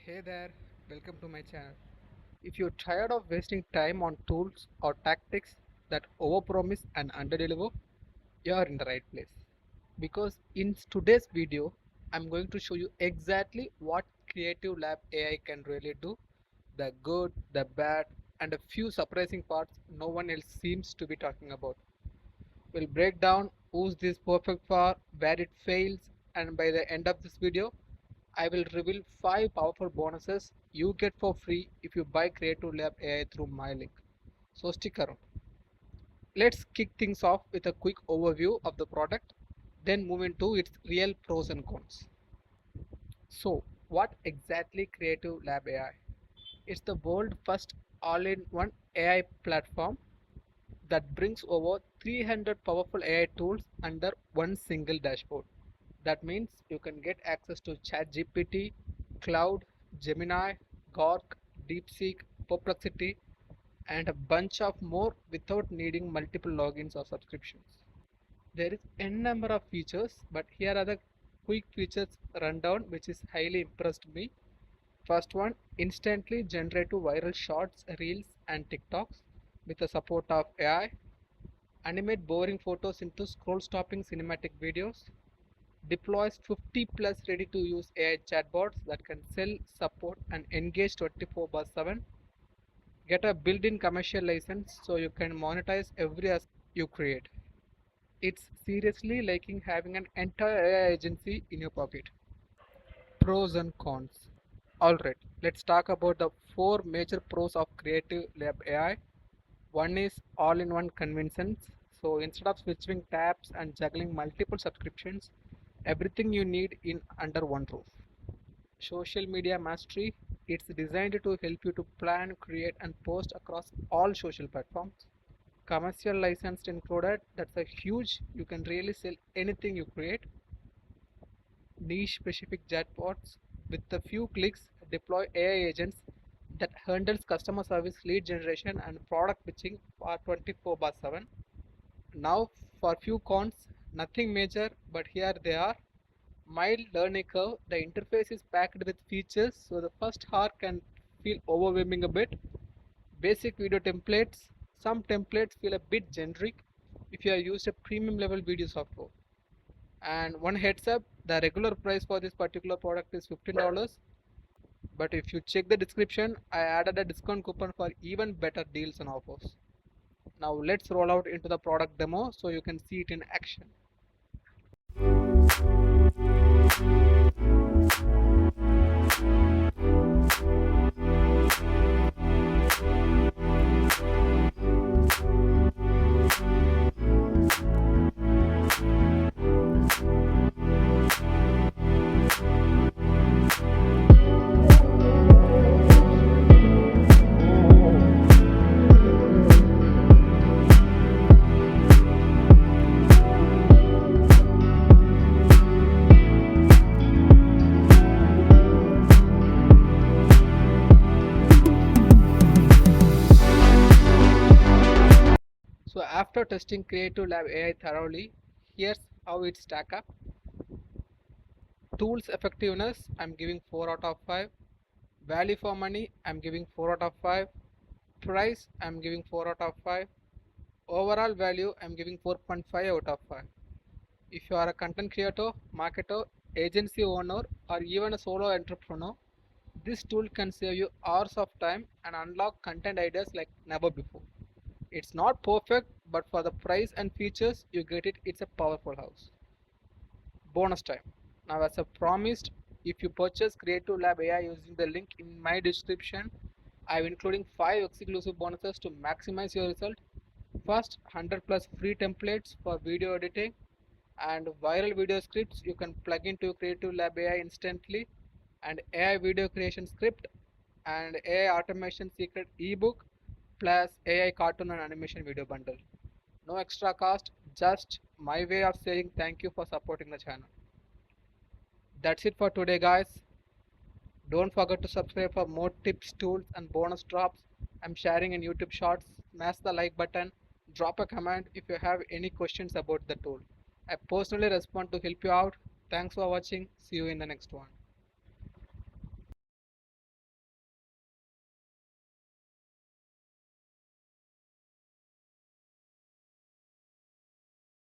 Hey there, welcome to my channel. If you're tired of wasting time on tools or tactics that overpromise and underdeliver, you're in the right place. Because in today's video, I'm going to show you exactly what Creative Lab AI can really do, the good, the bad, and a few surprising parts no one else seems to be talking about. We'll break down who's this perfect for, where it fails, and by the end of this video, I will reveal 5 powerful bonuses you get for free if you buy Creative Lab AI through my link. So stick around. Let's kick things off with a quick overview of the product, then move into its real pros and cons. So, what exactly Creative Lab AI? It's the world's first all-in-one AI platform that brings over 300 powerful AI tools under one single dashboard. That means you can get access to ChatGPT, Claude, Gemini, Grok, DeepSeek, Perplexity, and a bunch of more without needing multiple logins or subscriptions. There is n number of features, but here are the quick features rundown which is highly impressed me. First one, instantly generative viral shorts, reels and TikToks with the support of AI. Animate boring photos into scroll stopping cinematic videos. Deploys 50 plus ready to use AI chatbots that can sell, support and engage 24/7. Get a built-in commercial license so you can monetize every aspect you create. It's seriously liking having an entire AI agency in your pocket. Pros and cons. Alright, let's talk about the 4 major pros of Creative Lab AI. One is all-in-one convenience. So instead of switching tabs and juggling multiple subscriptions, everything you need in under one roof. Social media mastery. It's designed to help you to plan, create and post across all social platforms. Commercial licensed included. That's a huge. You can really sell anything you create. Niche specific chatbots. With a few clicks, deploy AI agents that handles customer service, lead generation and product pitching for 24/7. Now for few cons, nothing major, but here they are. Mild learning curve. The interface is packed with features, so the first hour can feel overwhelming a bit. Basic video templates. Some templates feel a bit generic if you have used a premium level video software. And one heads up, the regular price for this particular product is $15. But if you check the description, I added a discount coupon for even better deals and offers. Now let's roll out into the product demo so you can see it in action. So after testing Creative Lab AI thoroughly, here's how it stack up. Tools effectiveness, I'm giving 4 out of 5. Value for money, I'm giving 4 out of 5. Price, I'm giving 4 out of 5. Overall value, I'm giving 4.5 out of 5. If you are a content creator, marketer, agency owner, or even a solo entrepreneur, this tool can save you hours of time and unlock content ideas like never before. It's not perfect, but for the price and features you get it, it's a powerful house. Bonus time. Now as I promised, if you purchase Creative Lab AI using the link in my description, I'm including 5 exclusive bonuses to maximize your result. First, 100 plus free templates for video editing and viral video scripts you can plug into Creative Lab AI instantly, and AI video creation script and AI automation secret ebook plus AI cartoon and animation video bundle. No extra cost, just my way of saying thank you for supporting the channel. That's it for today guys. Don't forget to subscribe for more tips, tools and bonus drops I'm sharing in YouTube shorts. Smash the like button, drop a comment if you have any questions about the tool. I personally respond to help you out. Thanks for watching. See you in the next one.